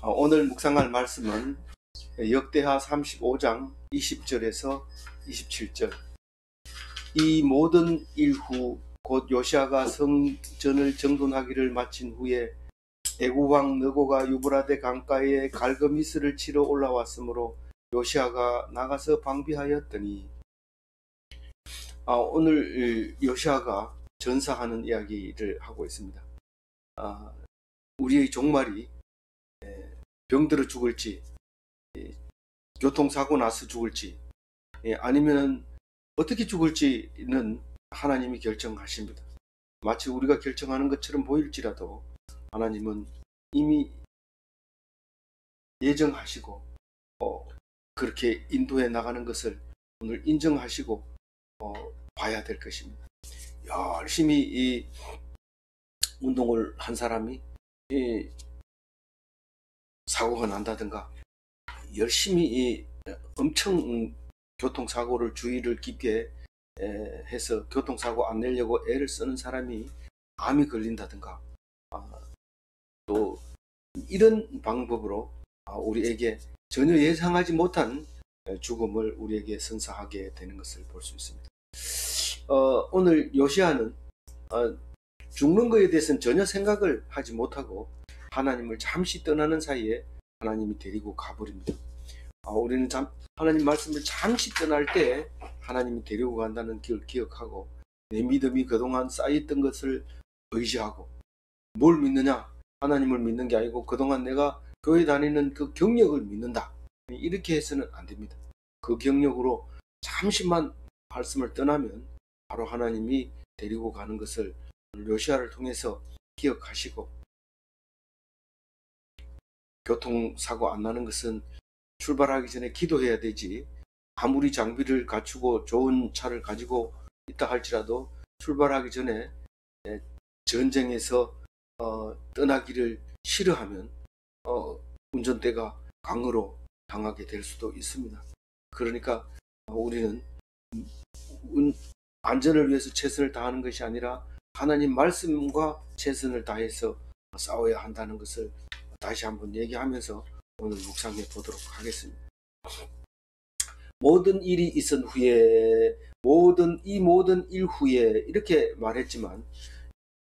오늘 묵상할 말씀은 역대하 35장 20절에서 27절. 이 모든 일 후 곧 요시아가 성전을 정돈하기를 마친 후에 애굽 왕 느고가 유브라데 강가에 갈그미스를 치러 올라왔으므로 요시아가 나가서 방비하였더니. 오늘 요시아가 전사하는 이야기를 하고 있습니다. 우리의 종말이 병들어 죽을지, 교통사고 나서 죽을지, 아니면 어떻게 죽을지는 하나님이 결정하십니다. 마치 우리가 결정하는 것처럼 보일지라도 하나님은 이미 예정하시고 그렇게 인도해 나가는 것을 오늘 인정하시고 봐야 될 것입니다. 열심히 이 운동을 한 사람이 사고가 난다든가, 열심히 엄청 교통사고를 주의를 깊게 해서 교통사고 안 내려고 애를 쓰는 사람이 암이 걸린다든가, 또 이런 방법으로 우리에게 전혀 예상하지 못한 죽음을 우리에게 선사하게 되는 것을 볼 수 있습니다. 오늘 요시아는 죽는 것에 대해서는 전혀 생각을 하지 못하고 하나님을 잠시 떠나는 사이에 하나님이 데리고 가버립니다. 우리는 하나님 말씀을 잠시 떠날 때 하나님이 데리고 간다는 걸 기억하고, 내 믿음이 그동안 쌓였던 것을 의지하고, 뭘 믿느냐? 하나님을 믿는 게 아니고 그동안 내가 교회 다니는 그 경력을 믿는다, 이렇게 해서는 안 됩니다. 그 경력으로 잠시만 말씀을 떠나면 바로 하나님이 데리고 가는 것을 요시아를 통해서 기억하시고, 교통사고 안 나는 것은 출발하기 전에 기도해야 되지, 아무리 장비를 갖추고 좋은 차를 가지고 있다 할지라도 출발하기 전에 전쟁에서 떠나기를 싫어하면 운전대가 강으로 당하게 될 수도 있습니다. 그러니까 우리는 안전을 위해서 최선을 다하는 것이 아니라 하나님 말씀과 최선을 다해서 싸워야 한다는 것을 다시 한번 얘기하면서 오늘 묵상해 보도록 하겠습니다. 모든 일이 있은 후에, 모든 일 후에 이렇게 말했지만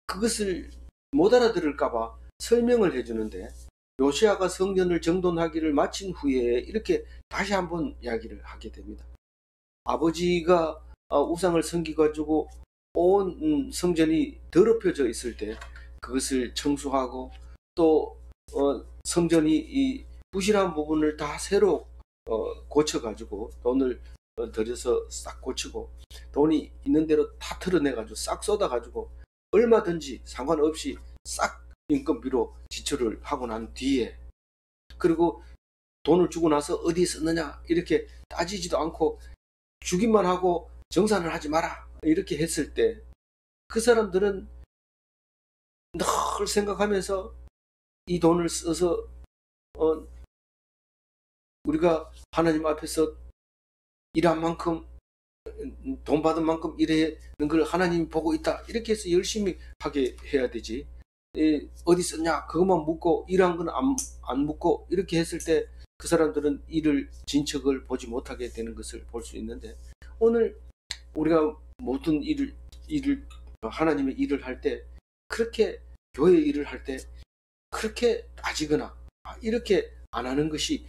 그것을 못 알아들을까봐 설명을 해주는데, 요시아가 성전을 정돈하기를 마친 후에 이렇게 다시 한번 이야기를 하게 됩니다. 아버지가 우상을 섬기가지고 온 성전이 더럽혀져 있을 때 그것을 청소하고, 또 성전이 이 부실한 부분을 다 새로 고쳐가지고 돈을 들여서 싹 고치고, 돈이 있는 대로 다 털어내가지고 싹 쏟아가지고 얼마든지 상관없이 싹 인건비로 지출을 하고 난 뒤에, 그리고 돈을 주고 나서 어디에 썼느냐 이렇게 따지지도 않고 주기만 하고 정산을 하지 마라 이렇게 했을 때, 그 사람들은 늘 생각하면서 이 돈을 써서 우리가 하나님 앞에서 일한 만큼, 돈 받은 만큼 일하는 걸 하나님이 보고 있다, 이렇게 해서 열심히 하게 해야 되지, 어디 썼냐 그것만 묻고 일한 건 안 묻고 이렇게 했을 때 그 사람들은 일을 진척을 보지 못하게 되는 것을 볼 수 있는데, 오늘 우리가 모든 일을 하나님의 일을 할 때, 그렇게 교회 일을 할 때 그렇게 따지거나 이렇게 안 하는 것이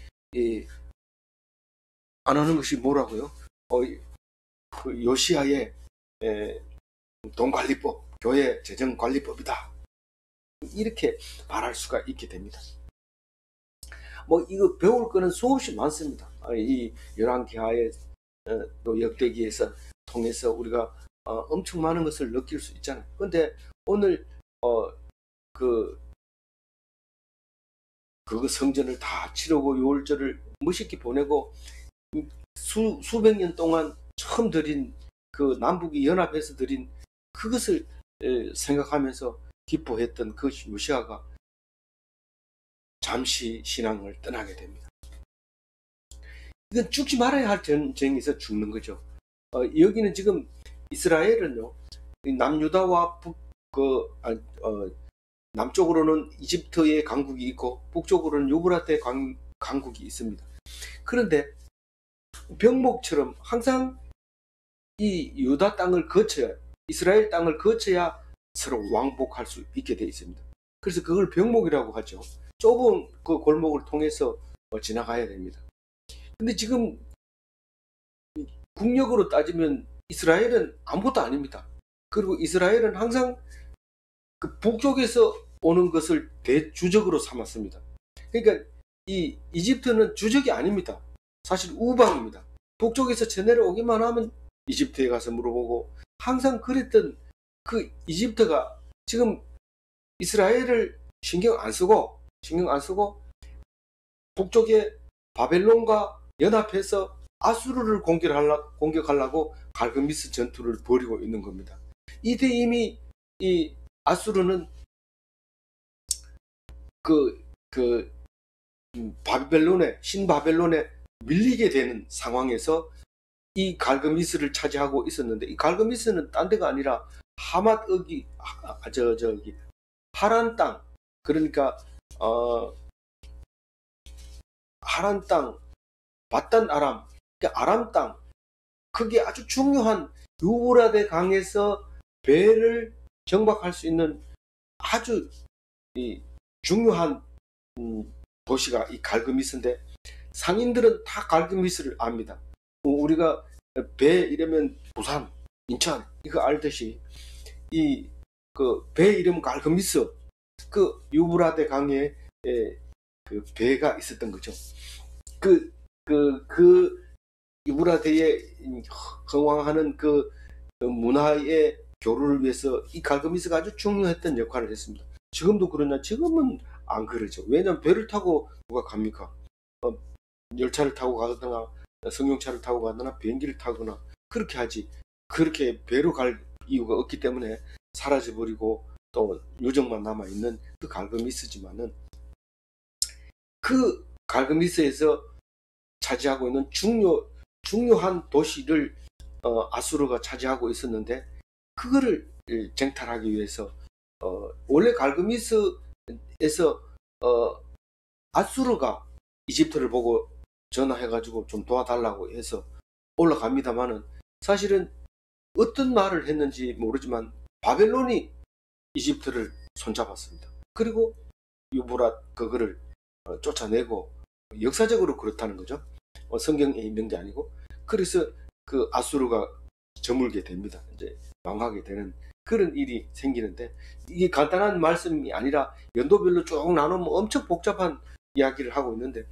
뭐라고요? 그 요시아의 돈관리법, 교회 재정관리법이다, 이렇게 말할 수가 있게 됩니다. 이거 배울 거는 수없이 많습니다. 이 열왕기하의 또 역대기에서 통해서 우리가 엄청 많은 것을 느낄 수 있잖아요. 그런데 오늘 그 성전을 다 치르고 6월절을 멋있게 보내고 수백 년 동안 처음 드린 그 남북이 연합해서 드린 그것을 생각하면서 기뻐했던 그 요시아가 잠시 신앙을 떠나게 됩니다. 이건 죽지 말아야 할 전쟁에서 죽는 거죠. 여기는 지금 이스라엘은요, 남유다와 남쪽으로는 이집트의 강국이 있고 북쪽으로는 유브라테 강국이 있습니다. 그런데 병목처럼 항상 이 유다 땅을 거쳐야, 이스라엘 땅을 거쳐야 서로 왕복할 수 있게 되어 있습니다. 그래서 그걸 병목이라고 하죠. 좁은 그 골목을 통해서 지나가야 됩니다. 근데 지금 국력으로 따지면 이스라엘은 아무것도 아닙니다. 그리고 이스라엘은 항상 그 북쪽에서 오는 것을 대주적으로 삼았습니다. 그러니까 이 이집트는 주적이 아닙니다. 사실 우방입니다. 북쪽에서 쳐내려오기만 하면 이집트에 가서 물어보고, 항상 그랬던 그 이집트가 지금 이스라엘을 신경 안 쓰고 북쪽에 바벨론과 연합해서 아수르를 공격하려고 갈그미스 전투를 벌이고 있는 겁니다. 이때 이미 이 아수르는 신바벨론에 밀리게 되는 상황에서 이 갈그미스를 차지하고 있었는데, 이 갈그미스는 딴 데가 아니라 하란 땅, 그러니까 하란 땅, 바단 아람, 그러니까 아람 땅, 그게 아주 중요한 유브라데 강에서 배를 정박할 수 있는 아주 중요한 도시가 이 갈그미스인데, 상인들은 다 갈그미스를 압니다. 우리가 배 이러면 부산, 인천 이거 알듯이 이 그 배 이름 갈그미스, 그 유브라데 강에 그 배가 있었던 거죠. 그 유브라데에 흥왕하는 그 문화의 교류를 위해서 이 갈그미스가 아주 중요했던 역할을 했습니다. 지금도 그러냐? 지금은 안 그러죠. 왜냐하면 배를 타고 누가 갑니까? 열차를 타고 가거나 승용차를 타고 가거나 비행기를 타거나 그렇게 하지, 그렇게 배로 갈 이유가 없기 때문에 사라져버리고 또 유적만 남아있는 그 갈그미스지만은, 그 갈그미스에서 차지하고 있는 중요한 도시를 아수르가 차지하고 있었는데, 그거를 쟁탈하기 위해서 원래 갈그미스에서 아수르가 이집트를 보고 전화해가지고 좀 도와달라고 해서 올라갑니다만은, 사실은 어떤 말을 했는지 모르지만 바벨론이 이집트를 손잡았습니다. 그리고 유브랏 그거를 쫓아내고, 역사적으로 그렇다는 거죠. 성경에 있는 게 아니고. 그래서 그 아수르가 저물게 됩니다. 이제 망하게 되는 그런 일이 생기는데, 이게 간단한 말씀이 아니라 연도별로 쭉 나누면 엄청 복잡한 이야기를 하고 있는데,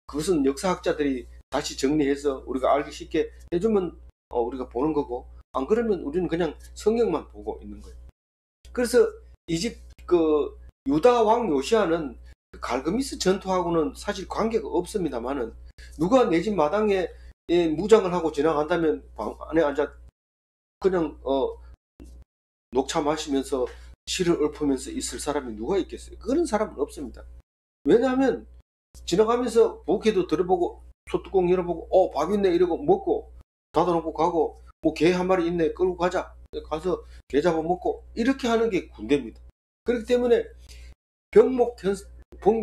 그것은 역사학자들이 다시 정리해서 우리가 알기 쉽게 해주면 우리가 보는 거고, 안 그러면 우리는 그냥 성경만 보고 있는 거예요. 그래서 유다 왕 요시아는 갈그미스 전투하고는 사실 관계가 없습니다만은, 누가 내 집 마당에 무장을 하고 지나간다면 방 안에 앉아 그냥 녹차 마시면서 시를 읊으면서 있을 사람이 누가 있겠어요? 그런 사람은 없습니다. 왜냐하면 지나가면서 부엌에도 들어보고 소뚜껑 열어보고 밥 있네 이러고 먹고 닫아놓고 가고, 뭐 개 한 마리 있네 끌고 가자 가서 개 잡아먹고, 이렇게 하는 게 군대입니다. 그렇기 때문에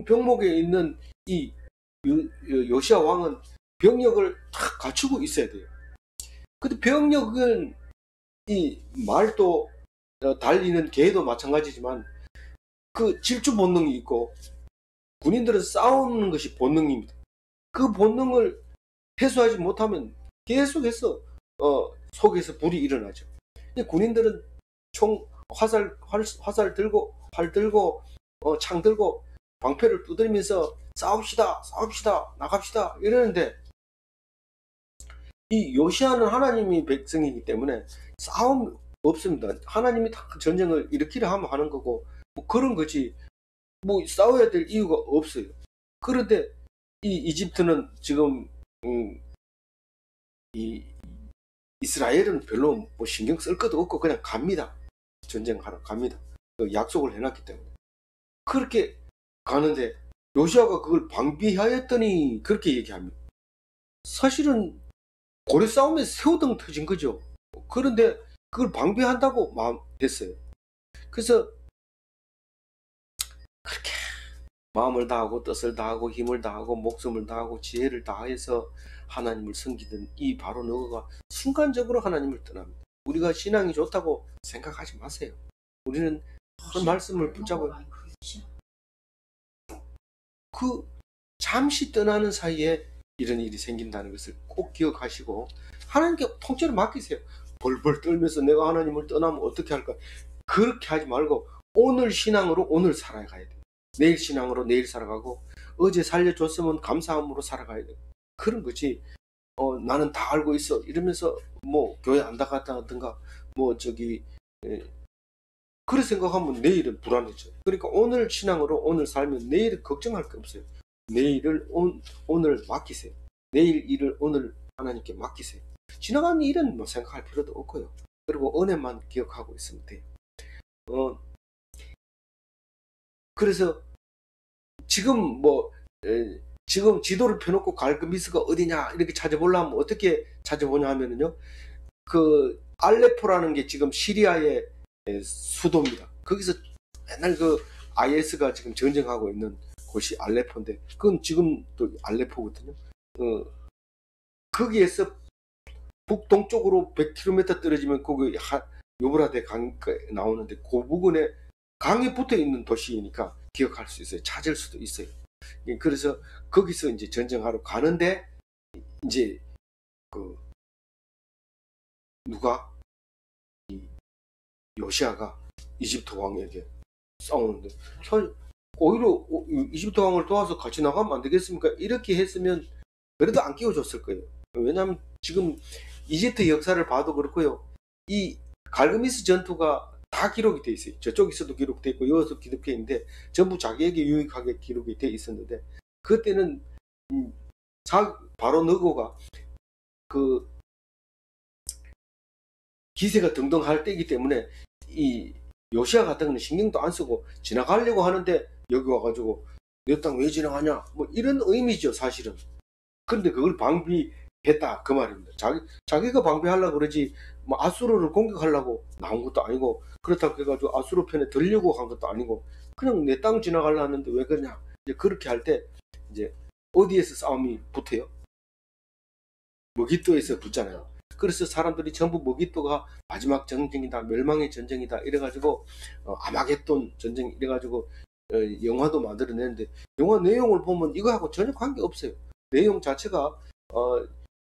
병목에 있는 이 요시아 왕은 병력을 다 갖추고 있어야 돼요. 근데 병력은 이 말도 달리는 개도 마찬가지지만 그 질주 본능이 있고, 군인들은 싸우는 것이 본능입니다. 그 본능을 해소하지 못하면 계속해서 속에서 불이 일어나죠. 군인들은 화살 들고 활 들고 창 들고 방패를 두드리면서 싸웁시다 나갑시다 이러는데, 이 요시아는 하나님이 백성이기 때문에 싸움 없습니다. 하나님이 다 전쟁을 일으키려 하면 하는 거고, 뭐 그런 거지 뭐 싸워야 될 이유가 없어요. 그런데 이 이집트는 지금 이 이스라엘은 별로 뭐 신경 쓸 것도 없고 그냥 갑니다. 전쟁하러 갑니다. 약속을 해놨기 때문에. 그렇게 가는데 요시아가 그걸 방비하였더니 그렇게 얘기합니다. 사실은 고래 싸움에 새우등 터진 거죠. 그런데 그걸 방비한다고 마음 됐어요. 그래서 그렇게 마음을 다하고 뜻을 다하고 힘을 다하고 목숨을 다하고 지혜를 다해서 하나님을 섬기던 이 바로 너가 순간적으로 하나님을 떠납니다. 우리가 신앙이 좋다고 생각하지 마세요. 우리는 그 말씀을 붙잡고 그 잠시 떠나는 사이에 이런 일이 생긴다는 것을 꼭 기억하시고 하나님께 통째로 맡기세요. 벌벌 떨면서 내가 하나님을 떠나면 어떻게 할까? 그렇게 하지 말고 오늘 신앙으로 오늘 살아가야 돼요. 내일 신앙으로 내일 살아가고 어제 살려줬으면 감사함으로 살아가야 돼요. 그런 거지. 나는 다 알고 있어 이러면서 뭐 교회 안 나갔다든가 뭐 그래 생각하면 내일은 불안해져. 그러니까 오늘 신앙으로 오늘 살면 내일은 걱정할 게 없어요. 내일을 오늘 맡기세요. 내일 일을 오늘 하나님께 맡기세요. 지나가는 일은 뭐 생각할 필요도 없고요. 그리고 은혜만 기억하고 있으면 돼요. 그래서 지금 지금 지도를 펴놓고 갈그미스가 어디냐 이렇게 찾아보려면 어떻게 찾아보냐 하면은요, 그 알레포라는 게 지금 시리아의 수도입니다. 거기서 맨날 그 IS가 지금 전쟁하고 있는 곳이 알레포인데, 그건 지금도 알레포거든요. 거기에서 북동쪽으로 100km 떨어지면 거기 요브라데 강가 나오는데 그 부근에 강에 붙어 있는 도시이니까 기억할 수 있어요. 찾을 수도 있어요. 그래서 거기서 이제 전쟁하러 가는데 이제 누가 이 요시아가 이집트 왕에게 싸우는데 오히려 이집트 왕을 도와서 같이 나가면 안 되겠습니까? 이렇게 했으면 그래도 안 끼워줬을 거예요. 왜냐하면 지금 이집트 역사를 봐도 그렇고요. 이 갈그미스 전투가 다 기록이 돼 있어요. 저쪽에서도 기록돼 있고 여기서 기록돼 있는데 전부 자기에게 유익하게 기록이 돼 있었는데, 그때는 바로 너고가 그 기세가 등등할 때이기 때문에 이 요시아 같은 거는 신경도 안 쓰고 지나가려고 하는데 여기 와가지고 내 땅 왜 지나가냐 뭐 이런 의미죠 사실은. 그런데 그걸 방비했다 그 말입니다. 자기가 방비하려고 그러지 뭐 아수르를 공격하려고 나온 것도 아니고, 그렇다고 해가지고 아수르 편에 들려고 한 것도 아니고 그냥 내 땅 지나가려 하는데 왜 그러냐. 이제 그렇게 할 때 이제 어디에서 싸움이 붙어요? 머깃도에서 붙잖아요. 그래서 사람들이 전부 머깃도가 마지막 전쟁이다, 멸망의 전쟁이다 이래가지고 아마겟돈 전쟁 이래가지고 영화도 만들어내는데, 영화 내용을 보면 이거하고 전혀 관계 없어요. 내용 자체가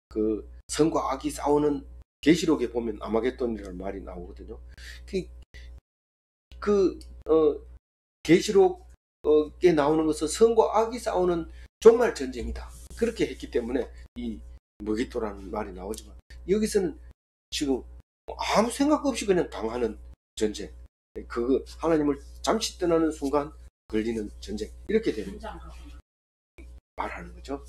그 선과 악이 싸우는, 계시록에 보면 아마겟돈이라는 말이 나오거든요. 계시록에 나오는 것은 선과 악이 싸우는 종말 전쟁이다. 그렇게 했기 때문에 이 머깃도라는 말이 나오지만, 여기서는 지금 아무 생각 없이 그냥 당하는 전쟁, 그 하나님을 잠시 떠나는 순간 걸리는 전쟁, 이렇게 되는 말하는 거죠.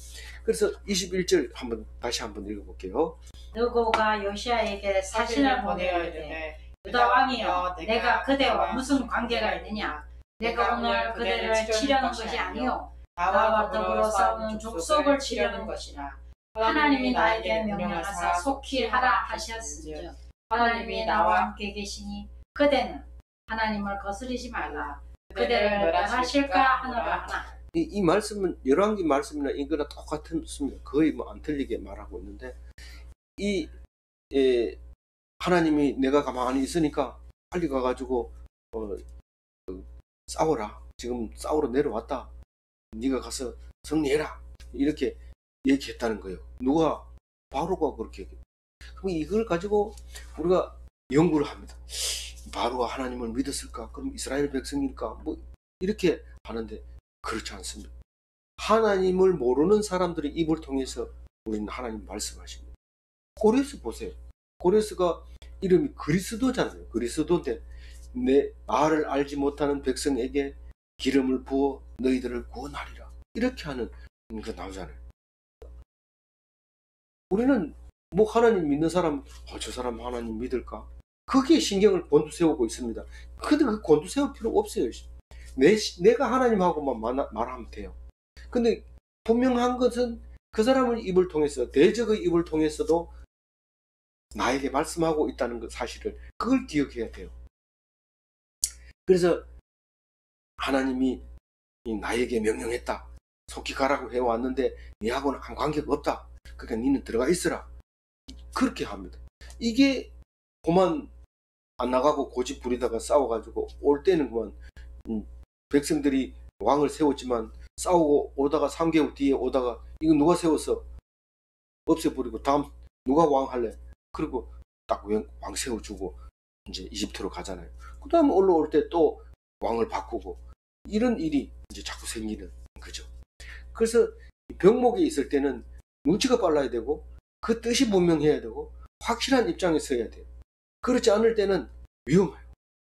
그래서 21절 다시 한번 읽어볼게요. 느고가 요시아에게 사신을 보내어 이르되 유다 왕이여, 내가 그대와 무슨 관계가 있느냐? 내가 오늘 그대를 치려는 것이 아니요 나와 더불어 싸우는 족속을 치려는 것이라. 하나님이 나에게 명령하사 속히 하라 하셨은즉 하나님이 나와 함께 계시니 그대는 하나님을 거스리지 말라. 그대를 멸하실까 하노라 하나. 이 말씀은 열왕기 말씀이나 이거나 똑같습니다. 거의 뭐 안 틀리게 말하고 있는데, 하나님이 내가 가만히 있으니까 빨리 가가지고 싸워라. 지금 싸우러 내려왔다. 네가 가서 승리해라. 이렇게 얘기했다는 거예요. 누가? 바로가 그렇게 얘기해요. 그럼 이걸 가지고 우리가 연구를 합니다. 바로가 하나님을 믿었을까? 그럼 이스라엘 백성일까? 뭐 이렇게 하는데 그렇지 않습니다. 하나님을 모르는 사람들의 입을 통해서 우리는 하나님 말씀하십니다. 고레스 보세요. 고레스가 이름이 그리스도잖아요. 그리스도인데 나를 알지 못하는 백성에게 기름을 부어 너희들을 구원하리라. 이렇게 하는 거 나오잖아요. 우리는 뭐 하나님 믿는 사람, 저 사람 하나님 믿을까? 거기에 신경을 곤두세우고 있습니다. 근데 그 곤두세울 필요 없어요. 내가 하나님하고만 말하면 돼요. 근데 분명한 것은 그 사람의 입을 통해서, 대적의 입을 통해서도 나에게 말씀하고 있다는 그 사실을, 그걸 기억해야 돼요. 그래서 하나님이 나에게 명령했다. 속히 가라고 해왔는데 니하고는 아무 관계가 없다. 그러니까 니는 들어가 있어라. 그렇게 합니다. 이게 그만 안 나가고 고집 부리다가 싸워가지고 올 때는 그만 백성들이 왕을 세웠지만 싸우고 오다가 3개월 뒤에 오다가 이거 누가 세웠어? 없애버리고 다음 누가 왕 할래? 그리고 딱 왕 세워주고 이제 이집트로 가잖아요. 그 다음 올라올 때 또 왕을 바꾸고 이런 일이 이제 자꾸 생기는 거죠. 그래서 병목에 있을 때는 눈치가 빨라야 되고 그 뜻이 분명해야 되고 확실한 입장에 서야 돼요. 그렇지 않을 때는 위험해요.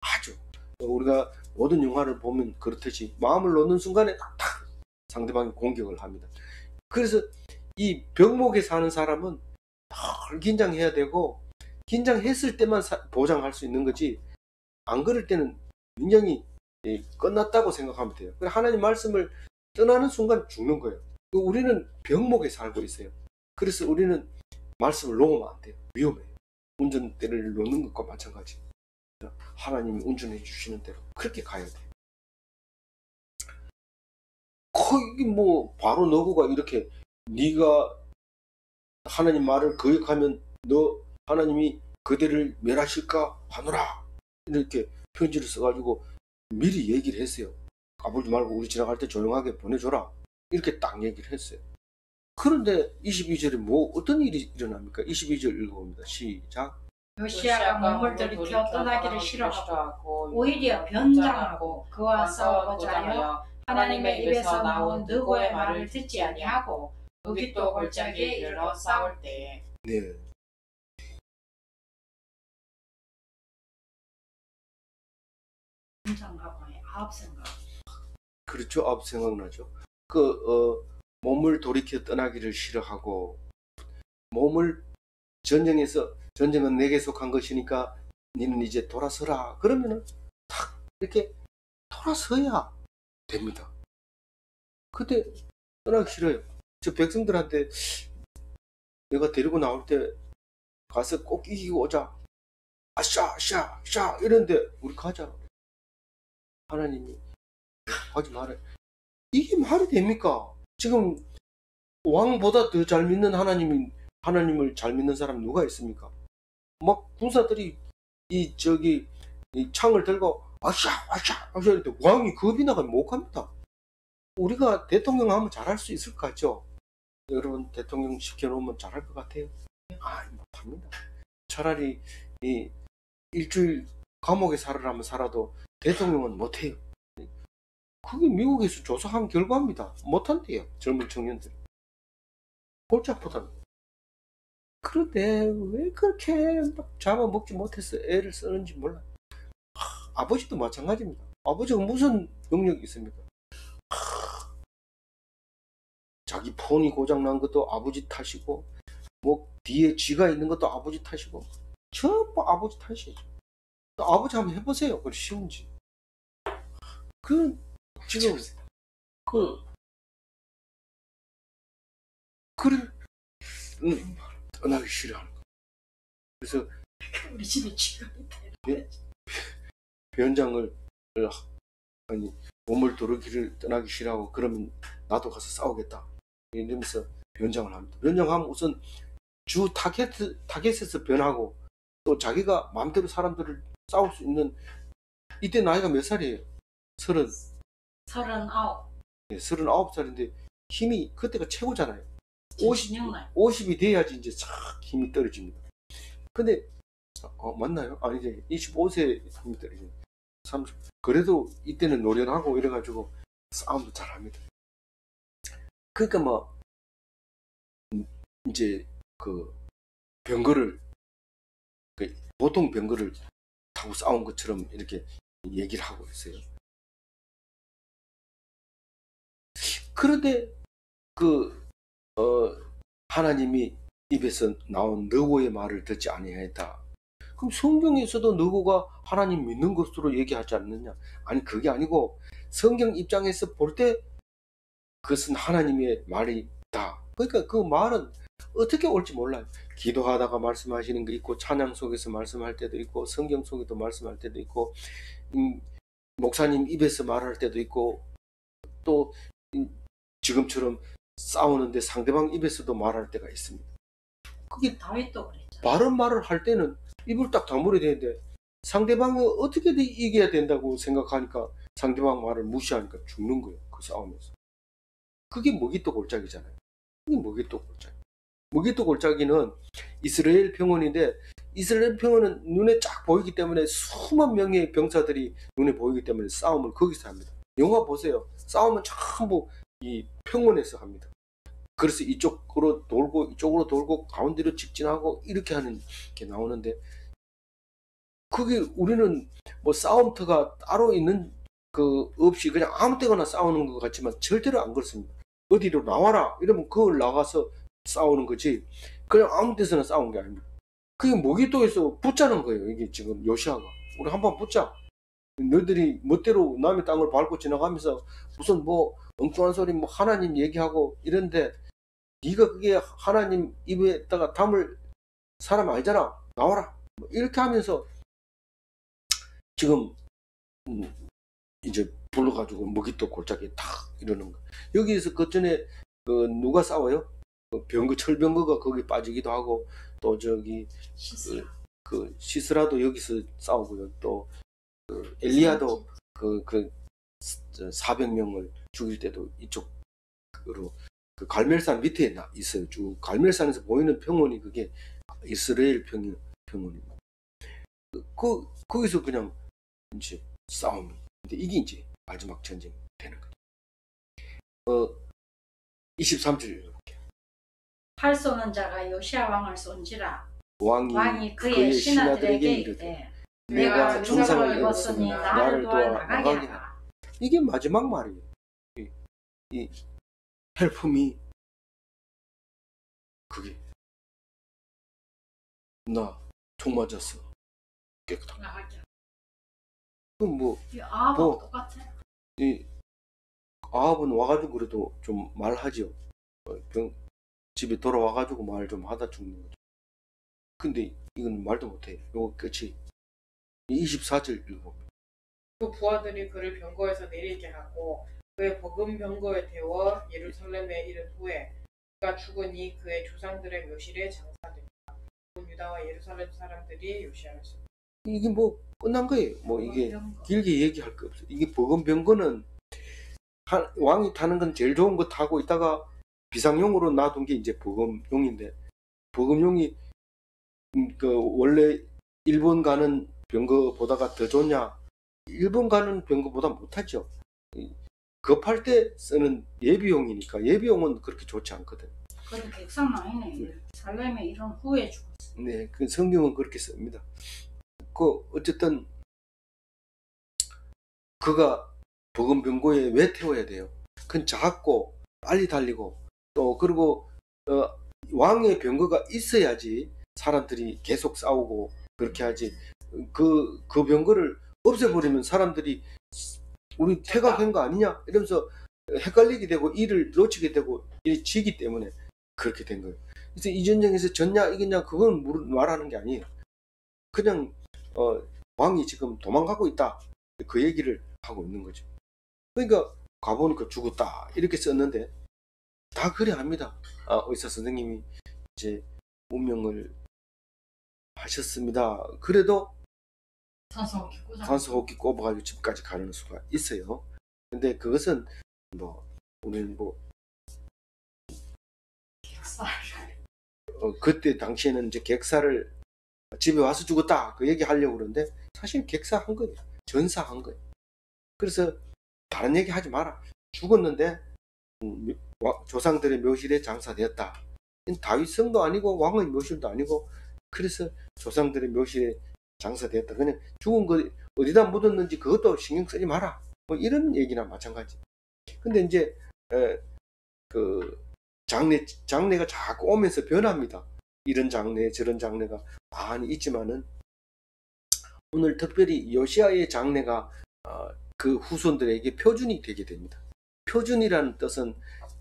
아주. 우리가 모든 영화를 보면 그렇듯이 마음을 놓는 순간에 탁 상대방이 공격을 합니다. 그래서 이 병목에 사는 사람은 늘 긴장해야 되고 긴장했을 때만 보장할 수 있는 거지 안 그럴 때는 굉장히 끝났다고 생각하면 돼요. 하나님 말씀을 떠나는 순간 죽는 거예요. 우리는 병목에 살고 있어요. 그래서 우리는 말씀을 놓으면 안 돼요. 위험해요. 운전대를 놓는 것과 마찬가지. 하나님이 운전해 주시는 대로 그렇게 가야 돼요. 거기 뭐 바로 너구가 이렇게 네가 하나님 말을 거역하면 너 하나님이 그대를 멸하실까 하노라 이렇게 편지를 써가지고 미리 얘기를 했어요. 까불지 말고 우리 지나갈 때 조용하게 보내줘라 이렇게 딱 얘기를 했어요. 그런데 22절에 뭐 어떤 일이 일어납니까? 22절 읽어봅니다. 시작. 요시야가 몸을 들이켜 떠나기를 싫어하고 오히려 변장하고 그와 싸우고자 하여 하나님의 입에서 나온 느고의 말을 듣지 아니하고 무기또 골짜기에 이르러 싸울 때에 네. 변장하고 아홉 생각. 그렇죠. 아홉 생각나죠. 몸을 돌이켜 떠나기를 싫어하고 몸을 전쟁은 내게 속한 것이니까 니는 이제 돌아서라. 그러면은 탁 이렇게 돌아서야 됩니다. 그때 떠나기 싫어요. 저 백성들한테 내가 데리고 나올 때 가서 꼭 이기고 오자. 아샤 이런데 우리 가자. 하나님이 하지 말아요. 이게 말이 됩니까? 지금 왕보다 더 잘 믿는 하나님을 잘 믿는 사람 누가 있습니까? 막 군사들이 이 창을 들고 아샤 이렇게 왕이 겁이 나가면 못 갑니다. 우리가 대통령 하면 잘할 수 있을 것 같죠? 여러분 대통령 시켜놓으면 잘할 것 같아요? 못합니다. 차라리 이 일주일 감옥에 살아라면 살아도 대통령은 못해요. 그게 미국에서 조사한 결과입니다. 못한대요. 젊은 청년들. 골짝 보답니다. 그런데 왜 그렇게 막 잡아먹지 못해서 애를 쓰는지 몰라요. 아버지도 마찬가지입니다. 아버지가 무슨 능력이 있습니까? 자기 폰이 고장난 것도 아버지 탓이고 뭐 뒤에 쥐가 있는 것도 아버지 탓이고 전부 아버지 탓이죠. 아버지 한번 해보세요. 그게 쉬운지. 지금 떠나기 싫어하는 거. 그래서 우리 집에 쥐가 있다. 변장을 몸을 도르기를 떠나기 싫어하고 그러면 나도 가서 싸우겠다 이러면서 변장을 합니다. 변장하면 우선 주 타겟에서 변하고 또 자기가 마음대로 사람들을 싸울 수 있는 이때 나이가 몇 살이에요? 39. 39살인데 힘이 그때가 최고잖아요. 50이 돼야지 이제 싹 힘이 떨어집니다. 근데 맞나요? 아니지 25세 힘이 떨어집니다. 30. 그래도 이때는 노련하고 이래가지고 싸움도 잘합니다. 그러니까 뭐 이제 병거를 보통 병거를 타고 싸운 것처럼 이렇게 얘기를 하고 있어요. 그런데 하나님이 입에서 나온 너고의 말을 듣지 아니하였다. 그럼 성경에서도 너고가 하나님 믿는 것으로 얘기하지 않느냐? 아니 그게 아니고 성경 입장에서 볼 때 그것은 하나님의 말이다. 그러니까 그 말은 어떻게 올지 몰라요. 기도하다가 말씀하시는 게 있고 찬양 속에서 말씀할 때도 있고 성경 속에도 말씀할 때도 있고 목사님 입에서 말할 때도 있고 또 지금처럼 싸우는데 상대방 입에서도 말할 때가 있습니다. 그게 다윗도 그랬죠. 바른 말을 할 때는 입을 딱 다물어야 되는데 상대방이 어떻게든 이겨야 된다고 생각하니까 상대방 말을 무시하니까 죽는 거예요. 그 싸움에서. 그게 먹이또 골짜기잖아요. 그게 먹이또 골짜기. 먹이또 골짜기는 이스라엘 병원인데 이스라엘 병원은 눈에 쫙 보이기 때문에 수만 명의 병사들이 눈에 보이기 때문에 싸움을 거기서 합니다. 영화 보세요. 싸움은 전부 이 평원에서 합니다. 그래서 이쪽으로 돌고 가운데로 직진하고 이렇게 하는 게 나오는데 그게 우리는 뭐 싸움터가 따로 있는 그 없이 그냥 아무 때거나 싸우는 것 같지만 절대로 안 그렇습니다. 어디로 나와라 이러면 그걸 나가서 싸우는 거지 그냥 아무 데서나 싸우는 게 아닙니다. 그게 모기도에서 붙자는 거예요. 이게 지금 요시아가 우리 한번 붙자. 너희들이 멋대로 남의 땅을 밟고 지나가면서 무슨 뭐 엉뚱한 소리 뭐 하나님 얘기하고 이런데 네가 그게 하나님 입에다가 담을 사람 아니잖아. 나와라. 뭐 이렇게 하면서 지금 이제 불러가지고 먹이또 골짜기에 탁 이러는 거. 여기에서 그 전에 그 누가 싸워요? 그 병거 철병거가 거기 빠지기도 하고 또 저기 그 시스라도 여기서 싸우고요. 또 그 엘리야도 그 400명을 죽일 때도 이쪽으로 그 갈멜산 밑에 있어요. 쭉 갈멜산에서 보이는 평원이 그게 이스라엘 평원입니다. 거기서 그냥 이제 싸움이. 근데 이게 이제 마지막 전쟁이 되는 거죠. 23절 이렇게. 활 쏘는 자가 요시야 왕을 쏜지라. 왕이 그의 신하들에게 이르되 내가 중상을 입었으니 나를 도와 나가게 하라. 이게 마지막 말이에요. 이 헬프미 그게 나 총 맞았어 깨끗하게 나가게. 그럼 뭐 아합하고 똑같아. 이 아합은 와가지고 그래도 좀 말하지요. 집에 돌아와가지고 말 좀 하다 죽는 거죠. 근데 이건 말도 못해. 요거 끝이 24절 읽어봅니다. 그 부하들이 그를 병거에서 내리게 하고 그의 복음 병거에 태워 예루살렘에 이른 후에 그가 죽으니 그의 조상들의 묘실에 장사됩니다. 유다와 예루살렘 사람들이 요시야를 씁니다. 이게 뭐 끝난 거예요. 뭐 이게 길게 얘기할 거 없어요. 이게 복음 병거는 왕이 타는 건 제일 좋은 거 타고 있다가 비상용으로 놔둔 게 이제 복음용인데 복음용이 그 원래 일본 가는 병거보다가 더 좋냐? 일본 가는 병거보다 못하죠. 급할 때 쓰는 예비용이니까 예비용은 그렇게 좋지 않거든. 그건 객상 아니네. 살렘에 이런 후에 죽었어. 네, 그 성경은 그렇게 씁니다. 그 어쨌든 그가 복음 병거에 왜 태워야 돼요? 그건 작고 빨리 달리고 또 그리고 왕의 병거가 있어야지 사람들이 계속 싸우고 그렇게 하지. 그 병거를 없애버리면 사람들이 우리 퇴각한 거 아니냐 이러면서 헷갈리게 되고 일을 놓치게 되고 일이 지기 때문에 그렇게 된 거예요. 그래서 이 전쟁에서 졌냐 이겼냐 그건 말하는 게 아니에요. 그냥 왕이 지금 도망가고 있다 그 얘기를 하고 있는 거죠. 그러니까 가보니까 죽었다 이렇게 썼는데 다 그래 합니다. 의사 선생님이 이제 운명을 하셨습니다. 그래도 산소호흡기 꼽아가지고 집까지 가는 수가 있어요. 근데 그것은 뭐 우리는 뭐 그때 당시에는 이제 객사를 집에 와서 죽었다 그 얘기 하려고 그러는데 사실 객사한 거예요. 전사한 거예요. 그래서 다른 얘기 하지 마라. 죽었는데 조상들의 묘실에 장사되었다. 다윗 성도 아니고 왕의 묘실도 아니고 그래서 조상들의 묘실에 장사되었다. 그냥 죽은 거 어디다 묻었는지 그것도 신경 쓰지 마라. 뭐 이런 얘기나 마찬가지. 근데 이제 그 장례가 자꾸 오면서 변합니다. 이런 장례 저런 장례가 많이 있지만은 오늘 특별히 요시아의 장례가 그 후손들에게 표준이 되게 됩니다. 표준이라는 뜻은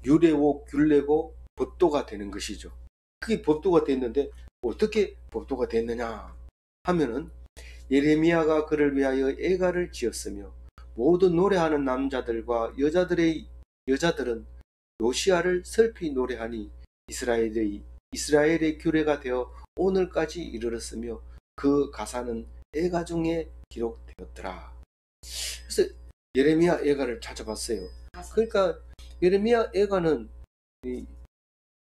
유례고 균례고 법도가 되는 것이죠. 그게 법도가 됐는데 어떻게 법도가 됐느냐 하면은 예레미야가 그를 위하여 애가를 지었으며 모든 노래하는 남자들과 여자들은 요시야를 슬피 노래하니 이스라엘의 규례가 되어 오늘까지 이르렀으며 그 가사는 애가 중에 기록되었더라. 그래서 예레미야 애가를 찾아봤어요. 그러니까 예레미야 애가는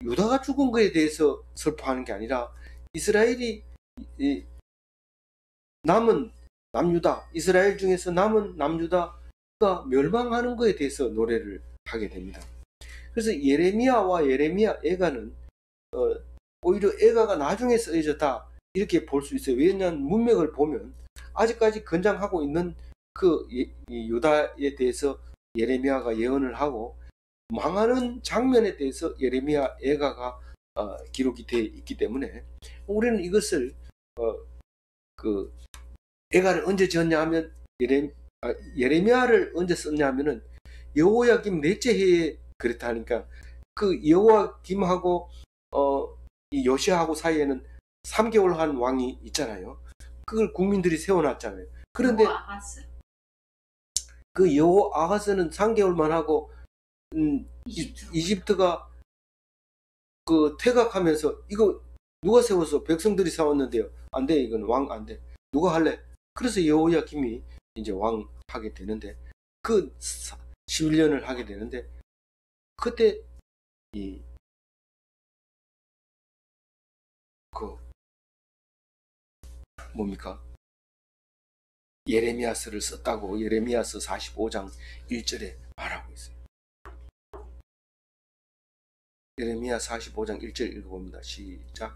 유다가 죽은 것에 대해서 슬퍼하는 게 아니라 이스라엘이 남은 남유다, 이스라엘 중에서 남은 남유다가 멸망하는 것에 대해서 노래를 하게 됩니다. 그래서 예레미야와 예레미야 애가는 오히려 애가가 나중에 쓰여졌다 이렇게 볼 수 있어요. 왜냐하면 문맥을 보면 아직까지 건장하고 있는 그 유다에 대해서 예레미야가 예언을 하고 망하는 장면에 대해서 예레미야 애가가 기록이 되어 있기 때문에 우리는 이것을 그 애가를 언제 지었냐 하면 예레미야를 언제 썼냐 하면은 여호야김 넷째 해에 그랬다 하니까 그 여호야김하고 이 요시야하고 사이에는 3개월 한 왕이 있잖아요. 그걸 국민들이 세워놨잖아요. 그런데 그 여호아하스는 3개월만 하고 이집트가 그 퇴각하면서 이거 누가 세워서 백성들이 세웠는데요. 안 돼, 이건 왕 안 돼. 누가 할래? 그래서 여호야김이 이제 왕 하게 되는데 그 11년을 하게 되는데 그때 뭡니까? 예레미야서를 썼다고 예레미야서 45장 1절에 말하고 있어요. 예레미야 45장 1절 읽어봅니다. 시작.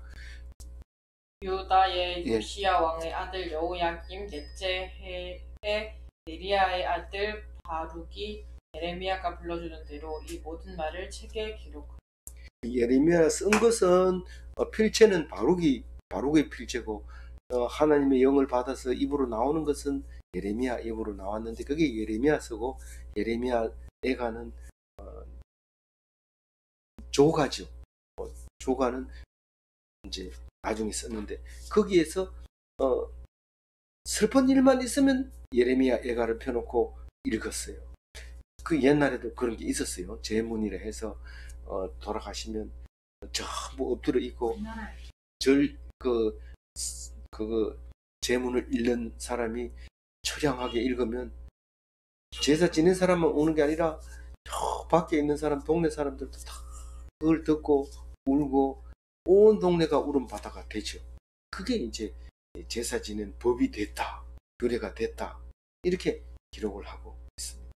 유다의 요시야 왕의 아들 여호야김 넷째 해에 네리야의 아들 바룩이 예레미야가 불러주는 대로 이 모든 말을 책에 기록하였다. 예레미야 쓴 것은 필체는 바룩의 필체고 하나님의 영을 받아서 입으로 나오는 것은 예레미야 입으로 나왔는데 그게 예레미야 쓰고 예레미야 애가는 조가죠. 조가는 이제 나중에 썼는데 거기에서 슬픈 일만 있으면 예레미야 애가를 펴놓고 읽었어요. 그 옛날에도 그런 게 있었어요. 제문이라 해서 돌아가시면 전부 엎드려 있고 그 제문을 읽는 사람이 처량하게 읽으면 제사 지낸 사람만 오는 게 아니라 저 밖에 있는 사람, 동네 사람들도 다 그걸 듣고 울고 온 동네가 울음바다가 되죠. 그게 이제 제사 지낸 법이 됐다, 규례가 됐다 이렇게 기록을 하고 있습니다.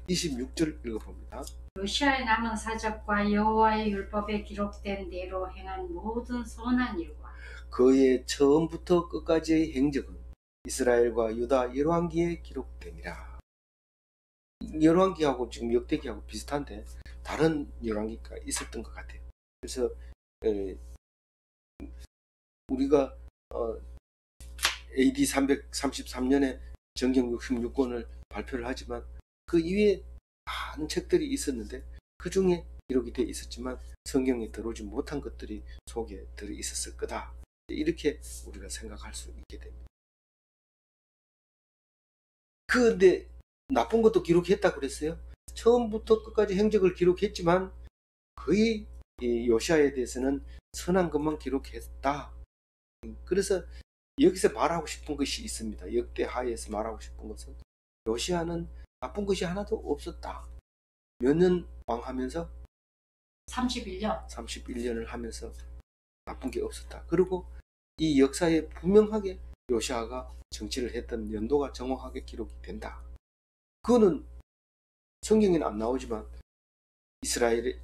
26절 읽어봅니다. 요시야의 남은 사적과 여호와의 율법에 기록된 대로 행한 모든 선한 일과 그의 처음부터 끝까지의 행적은 이스라엘과 유다 열왕기에 기록되니라. 열왕기하고 지금 역대기하고 비슷한데 다른 열왕기가 있었던 것 같아요. 그래서 우리가 AD 333년에 정경 66권을 발표를 하지만 그 이외에 많은 책들이 있었는데 그 중에 기록이 되어 있었지만 성경에 들어오지 못한 것들이 속에 들어 있었을 거다. 이렇게 우리가 생각할 수 있게 됩니다. 그런데 나쁜 것도 기록했다 그랬어요. 처음부터 끝까지 행적을 기록했지만 거의 요시야에 대해서는 선한 것만 기록했다. 그래서 여기서 말하고 싶은 것이 있습니다. 역대하에서 말하고 싶은 것은 요시야는 나쁜 것이 하나도 없었다. 몇 년 왕하면서? 31년을 하면서 나쁜 게 없었다. 그리고 이 역사에 분명하게 요시야가 정치를 했던 연도가 정확하게 기록이 된다. 그거는 성경에는 안 나오지만 이스라엘의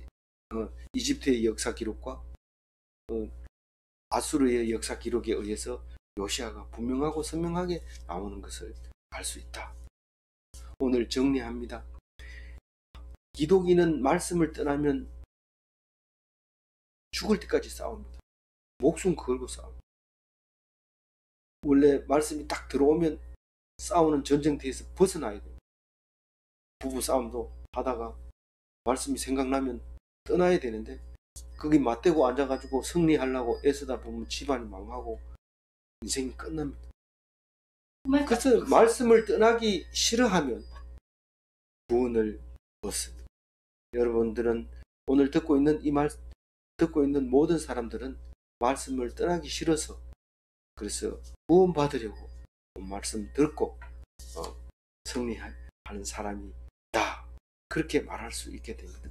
이집트의 역사 기록과 아수르의 역사 기록에 의해서 요시야가 분명하고 선명하게 나오는 것을 알 수 있다. 오늘 정리합니다. 기독인은 말씀을 떠나면 죽을 때까지 싸웁니다. 목숨 걸고 싸웁니다. 원래 말씀이 딱 들어오면 싸우는 전쟁터에서 벗어나야 돼요. 부부 싸움도 하다가 말씀이 생각나면 떠나야 되는데 거기 맞대고 앉아가지고 승리하려고 애쓰다 보면 집안이 망하고 인생이 끝납니다. 그래서 말씀을 떠나기 싫어하면 구원을 얻습니다. 여러분들은 오늘 듣고 있는 모든 사람들은 말씀을 떠나기 싫어서 그래서 구원 받으려고 말씀 듣고 승리하는 사람이다. 그렇게 말할 수 있게 됩니다.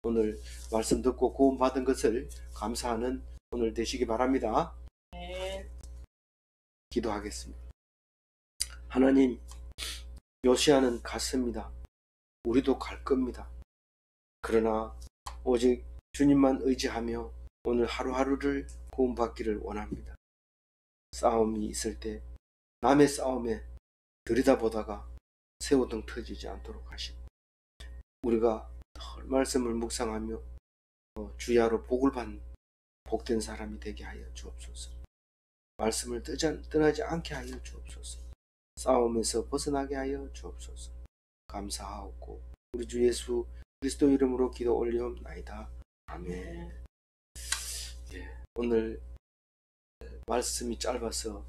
오늘 말씀 듣고 구원 받은 것을 감사하는 오늘 되시기 바랍니다. 네. 기도하겠습니다. 하나님, 요시아는 갔습니다. 우리도 갈 겁니다. 그러나 오직 주님만 의지하며 오늘 하루하루를 구원받기를 원합니다. 싸움이 있을 때 남의 싸움에 들여다보다가 새우등 터지지 않도록 하시고 우리가 늘 말씀을 묵상하며 주야로 복을 받는 복된 사람이 되게 하여 주옵소서. 말씀을 떠나지 않게 하여 주옵소서. 싸움에서 벗어나게 하여 주옵소서. 감사하옵고 우리 주 예수 그리스도 이름으로 기도 올리옵나이다. 아멘. 오늘 말씀이 짧아서